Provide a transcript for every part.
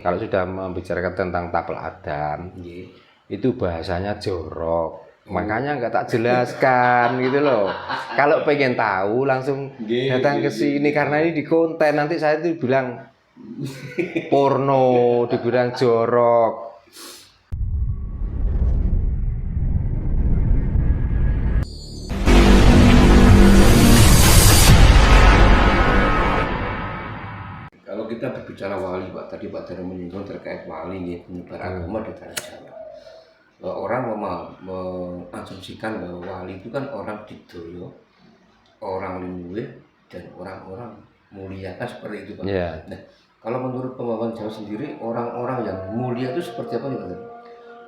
Kalau sudah membicarakan tentang tapel Adam, itu bahasanya jorok. Makanya nggak tak jelaskan gitu loh. Kalau pengen tahu langsung datang ke sini karena ini di konten. Nanti saya itu bilang porno, dibilang jorok. Kalau kita berbicara wali, Pak, tadi Pak Dara menyinggung terkait wali, penyebar agama di tanah Jawa. Orang mengasumsikan bahwa wali itu kan orang didoyo, orang linguih, dan orang-orang mulia, kan seperti itu, Pak. Yeah. Nah, kalau menurut pemahaman Jawa sendiri, orang-orang yang mulia itu seperti apa nih, Pak?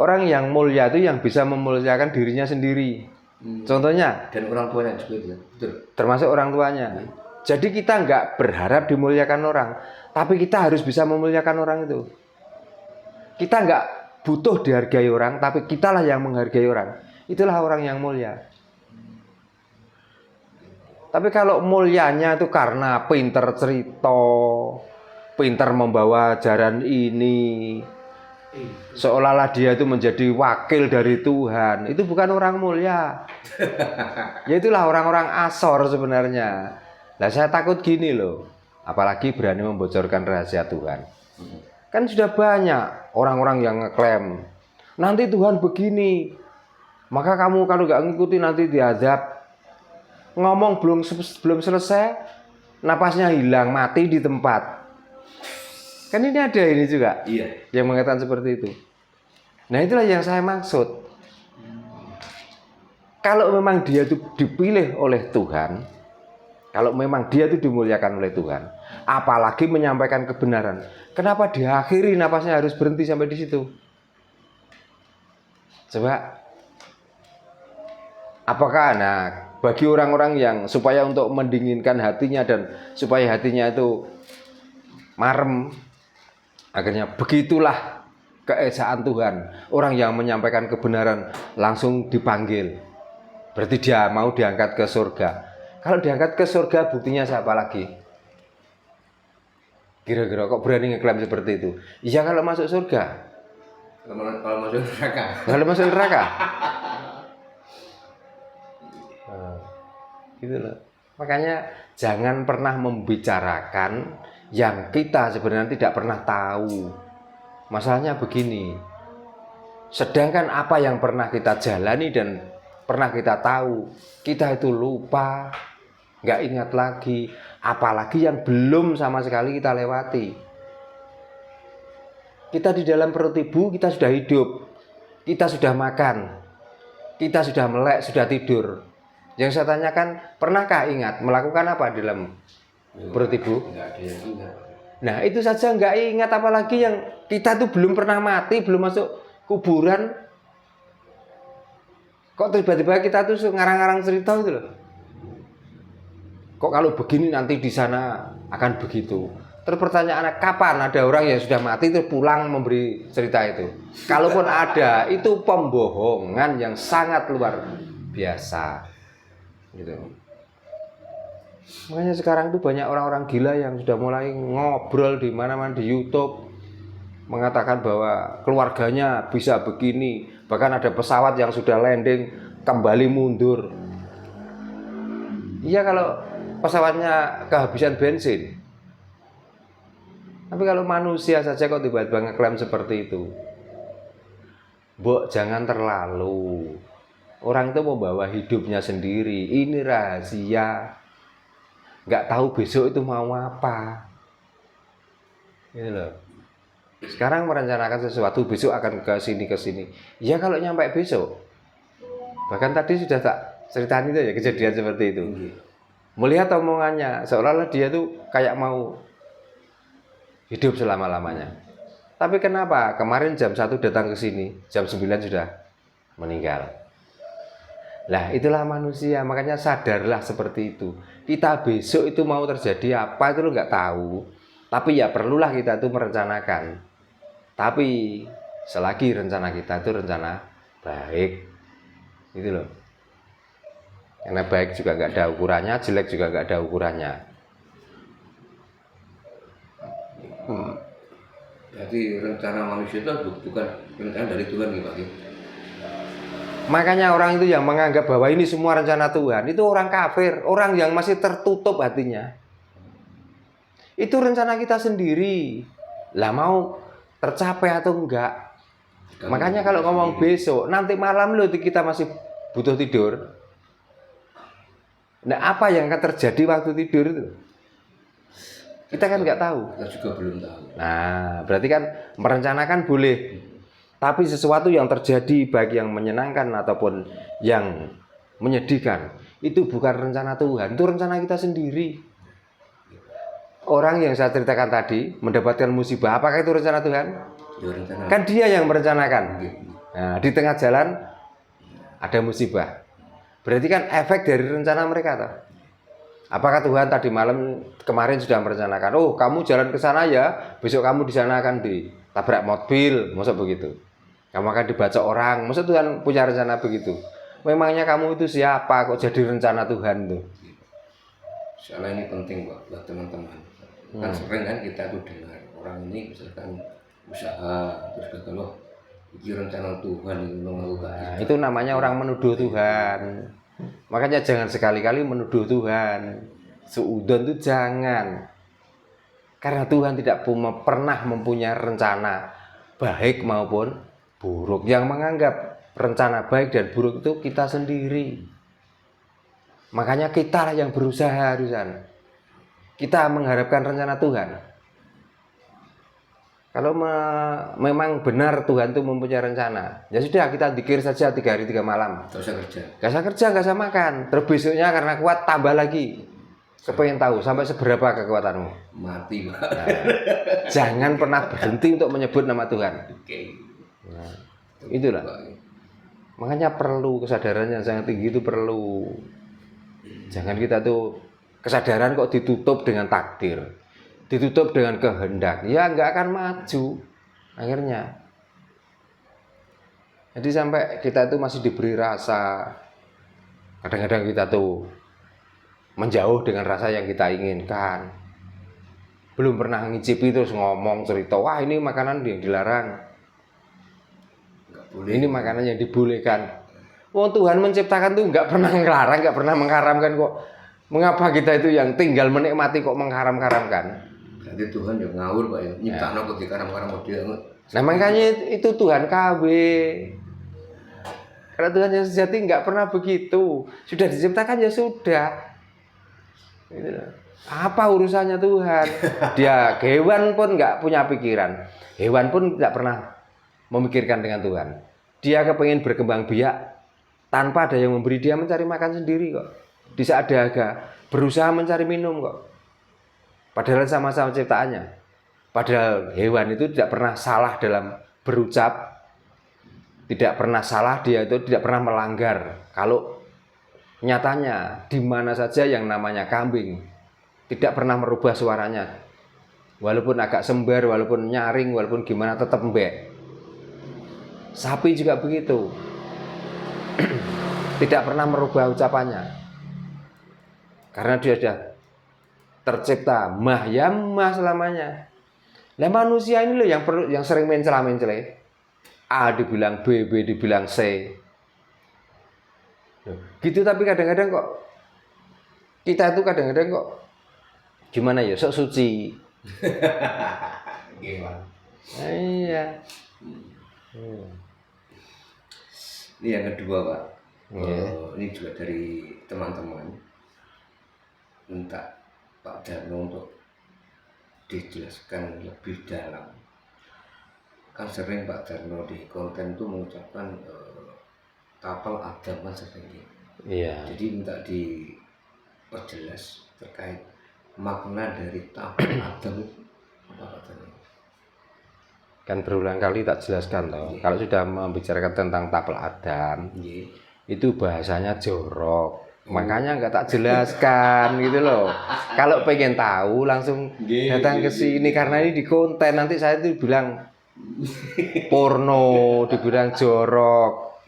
Orang yang mulia itu yang bisa memuliakan dirinya sendiri. Contohnya? Dan orang tuanya juga itu, betul. Termasuk orang tuanya. Jadi kita nggak berharap dimuliakan orang, tapi kita harus bisa memuliakan orang itu. Kita nggak butuh dihargai orang, tapi kitalah yang menghargai orang. Itulah orang yang mulia. Tapi kalau mulianya itu karena pinter cerita, pinter membawa ajaran ini, seolah-olah dia itu menjadi wakil dari Tuhan, itu bukan orang mulia. Ya itulah orang-orang asor sebenarnya. Nah, saya takut gini loh, apalagi berani membocorkan rahasia Tuhan. Kan sudah banyak orang-orang yang ngeklaim, nanti Tuhan begini, maka kamu kalau nggak ngikuti nanti diazab. Ngomong belum selesai, napasnya hilang, mati di tempat. Kan ini ada ini juga, yang mengatakan seperti itu. Nah, itulah yang saya maksud. Kalau memang dia itu dipilih oleh Tuhan, kalau memang dia itu dimuliakan oleh Tuhan, apalagi menyampaikan kebenaran, kenapa diakhiri napasnya harus berhenti sampai di situ? Coba, apakah bagi orang-orang yang supaya untuk mendinginkan hatinya dan supaya hatinya itu marem, akhirnya begitulah keesaan Tuhan. Orang yang menyampaikan kebenaran langsung dipanggil, berarti dia mau diangkat ke surga. Kalau diangkat ke surga, buktinya siapa lagi? Kira-kira kok berani ngeklaim seperti itu? Iya, kalau masuk surga. Kalau masuk neraka. Kalau masuk neraka. Gitu loh. Makanya jangan pernah membicarakan yang kita sebenarnya tidak pernah tahu. Masalahnya begini. Sedangkan apa yang pernah kita jalani dan pernah kita tahu, kita itu lupa, nggak ingat lagi, apalagi yang belum sama sekali kita lewati. Kita di dalam perut ibu, kita sudah hidup, kita sudah makan, kita sudah melek, sudah tidur. Yang saya tanyakan, pernahkah ingat melakukan apa di dalam perut ibu? Nah, itu saja nggak ingat, apalagi yang kita tuh belum pernah mati, belum masuk kuburan. Kok tiba-tiba kita tuh ngarang-ngarang cerita gitu loh. Kok kalau begini nanti di sana akan begitu. Terus pertanyaannya, kapan ada orang yang sudah mati terus pulang memberi cerita itu? Kalaupun ada, itu pembohongan yang sangat luar biasa. Gitu. Makanya sekarang tuh banyak orang-orang gila yang sudah mulai ngobrol di mana-mana di YouTube, mengatakan bahwa keluarganya bisa begini, bahkan ada pesawat yang sudah landing kembali mundur. Iya, kalau pesawatnya kehabisan bensin. Tapi kalau manusia saja kok tiba-tiba ngeklaim seperti itu. Mbok, jangan terlalu. Orang itu membawa hidupnya sendiri. Ini rahasia. Nggak tahu besok itu mau apa. Gitu loh. Sekarang merencanakan sesuatu, besok akan ke sini. Ya kalau nyampe besok. Bahkan tadi sudah tak ceritain itu ya, kejadian seperti itu. Melihat omongannya, seolah-olah dia tuh kayak mau hidup selama-lamanya. Tapi kenapa? Kemarin jam 1 datang ke sini, jam 9 sudah meninggal. Lah, itulah manusia, makanya sadarlah seperti itu. Kita besok itu mau terjadi apa itu lo nggak tahu. Tapi ya perlulah kita itu merencanakan. Tapi selagi rencana kita itu rencana baik, gitu loh. Karena baik juga nggak ada ukurannya, jelek juga nggak ada ukurannya. Berarti rencana manusia itu bukan rencana dari Tuhan nih Pak. Makanya orang itu yang menganggap bahwa ini semua rencana Tuhan, itu orang kafir, orang yang masih tertutup hatinya. Itu rencana kita sendiri. Lah mau tercapai atau enggak? Makanya kalau ngomong besok, nanti malam loh kita masih butuh tidur. Nah, apa yang akan terjadi waktu tidur itu? Kita kan nggak tahu. Kita juga belum tahu. Nah, berarti kan merencanakan boleh. Tapi sesuatu yang terjadi baik yang menyenangkan ataupun yang menyedihkan, itu bukan rencana Tuhan, itu rencana kita sendiri. Orang yang saya ceritakan tadi mendapatkan musibah, apakah itu rencana Tuhan? Ya, rencana. Kan dia yang merencanakan. Nah, di tengah jalan ada musibah. Berarti kan efek dari rencana mereka toh. Apakah Tuhan tadi malam kemarin sudah merencanakan, oh kamu jalan ke sana ya, besok kamu di sana akan ditabrak mobil, maksud begitu? Kamu akan dibaca orang, maksud Tuhan punya rencana begitu? Memangnya kamu itu siapa kok jadi rencana Tuhan tuh? Soalnya ini penting buat teman-teman. Kan sering kan kita tuh dengar orang ini misalkan usaha terus kata loh ini rencana Tuhan itu melakukan. Nah, itu namanya orang menuduh Tuhan. Makanya jangan sekali-kali menuduh Tuhan. Suudon itu jangan. Karena Tuhan tidak pernah mempunyai rencana baik maupun buruk. Yang menganggap rencana baik dan buruk itu kita sendiri. Makanya kita lah yang berusaha harusan. Kita mengharapkan rencana Tuhan. Kalau memang benar Tuhan itu mempunyai rencana, ya sudah kita zikir saja 3 hari 3 malam. Gak usah kerja. Gak usah kerja, gak usah makan. Terus besoknya karena kuat tambah lagi. Kepengen tahu sampai seberapa kekuatanmu. Mati Pak. Nah, jangan pernah berhenti untuk menyebut nama Tuhan. Oke. Nah, itulah. Makanya perlu kesadaran yang sangat tinggi itu perlu. Jangan kita tuh kesadaran kok ditutup dengan takdir. Ditutup dengan kehendak, ya nggak akan maju akhirnya. Jadi sampai kita itu masih diberi rasa, kadang-kadang kita tuh menjauh dengan rasa yang kita inginkan. Belum pernah ngicipi terus ngomong cerita, wah ini makanan yang dilarang, ini makanan yang dibolehkan. Oh Tuhan menciptakan tuh nggak pernah ngelarang, nggak pernah mengharamkan kok. Mengapa kita itu yang tinggal menikmati kok mengharam-haramkan? Jadi Tuhan yang ngawur Pak ya, nyiptakno kok dikaram-karam dia. Nah makanya itu Tuhan KW. Karena Tuhan yang sejati nggak pernah begitu. Sudah diciptakan ya sudah. Apa urusannya Tuhan? Dia hewan pun nggak punya pikiran. Hewan pun tidak pernah memikirkan dengan Tuhan. Dia kepengen berkembang biak tanpa ada yang memberi, dia mencari makan sendiri kok. Di saat dahaga berusaha mencari minum kok. Padahal sama-sama ciptaannya. Padahal hewan itu tidak pernah salah dalam berucap. Tidak pernah salah, dia itu tidak pernah melanggar. Kalau nyatanya di mana saja yang namanya kambing tidak pernah merubah suaranya. Walaupun agak sembar, walaupun nyaring, walaupun gimana tetap embek. Sapi juga begitu. Tidak pernah merubah ucapannya. Karena dia sudah tercipta mah ya mah selamanya. Lah manusia ini loh yang sering mencela-mencela. A dibilang B, B dibilang C. Loh, gitu tapi kadang-kadang kok kita itu kadang-kadang kok gimana ya, sok suci. Gimana? Iya. Ini yang kedua Pak. Yeah. Ini juga dari teman-teman minta Pak Darno untuk dijelaskan lebih dalam. Kan sering Pak Darno di konten itu mengucapkan tapal Adam kan sering. Iya. Jadi minta diperjelas terkait makna dari tapal Adam apa Pak Darno? Kan berulang kali tak jelaskan toh. Yeah. Kalau sudah membicarakan tentang tapal Adam, Yeah. itu bahasanya jorok. Makanya nggak tak jelaskan gitu loh. Kalau pengen tahu langsung datang ke sini karena ini di konten nanti saya itu bilang porno, dibilang jorok.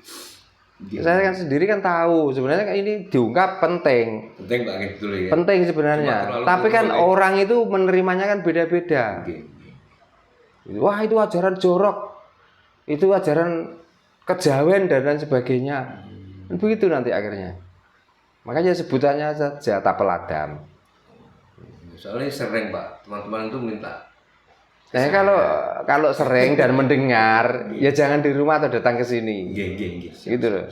Saya kan sendiri kan tahu sebenarnya ini diungkap penting. Penting Pak gitu ya. Penting sebenarnya. Tapi kan orang itu menerimanya kan beda-beda. Wah itu ajaran jorok, itu ajaran kejawen dan lain sebagainya. Dan begitu nanti akhirnya. Makanya sebutannya saja tapel Adam. Soalnya sering Pak, teman-teman itu minta. Nah kalau sering dan mendengar, ya jangan di rumah atau datang ke sini. Gitu loh.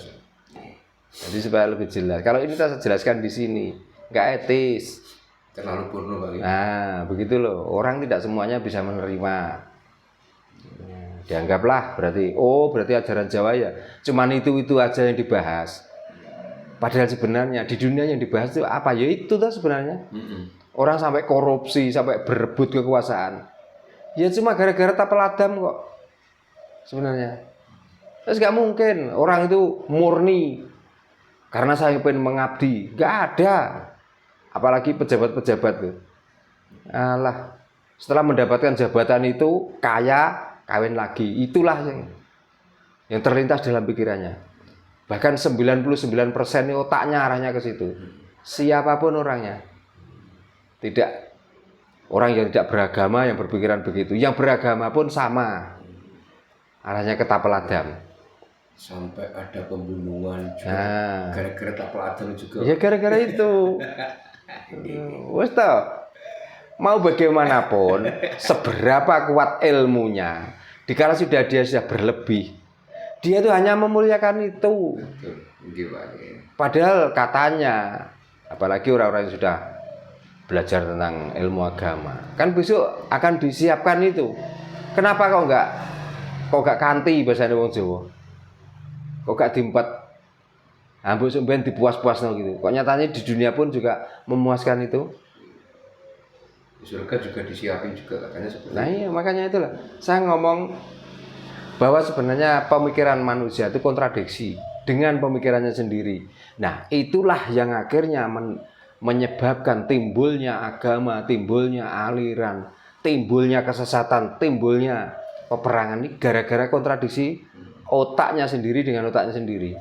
Jadi supaya lebih jelas. Kalau ini saya jelaskan di sini, nggak etis. Terlalu porno Pak. Nah, begitu loh. Orang tidak semuanya bisa menerima. Dianggaplah berarti ajaran Jawa ya cuman itu aja yang dibahas. Padahal sebenarnya di dunia yang dibahas itu apa? Ya itu tuh sebenarnya. Orang sampai korupsi, sampai berebut kekuasaan. Ya cuma gara-gara tapel Adam kok. Sebenarnya. Terus nggak mungkin orang itu murni karena saya pengen mengabdi. Nggak ada. Apalagi pejabat-pejabat tuh. Alah, setelah mendapatkan jabatan itu kaya, kawin lagi. Itulah yang terlintas dalam pikirannya. Bahkan 99% ini otaknya arahnya ke situ. Siapapun orangnya. Tidak orang yang tidak beragama yang berpikiran begitu. Yang beragama pun sama. Arahnya ke tapel Adam. Sampai ada pembunuhan juga gara-gara tapel Adam juga. Ya gara-gara itu. Wes toh. Mau bagaimanapun, seberapa kuat ilmunya, dikala dia sudah berlebih, dia itu hanya memuliakan itu. Padahal katanya, apalagi orang-orang yang sudah belajar tentang ilmu agama, kan besok akan disiapkan itu. Kenapa kok nggak kanti bahasanya wong Jawa? Kok gak diempat? Ambuk sampean dipuas-puasno gitu. Kok nyatanya di dunia pun juga memuaskan itu. Di surga juga disiapin juga katanya seperti. Nah iya makanya itulah saya ngomong bahwa sebenarnya pemikiran manusia itu kontradiksi dengan pemikirannya sendiri. Nah itulah yang akhirnya menyebabkan timbulnya agama, timbulnya aliran, timbulnya kesesatan, timbulnya peperangan ini gara-gara kontradiksi otaknya sendiri dengan otaknya sendiri.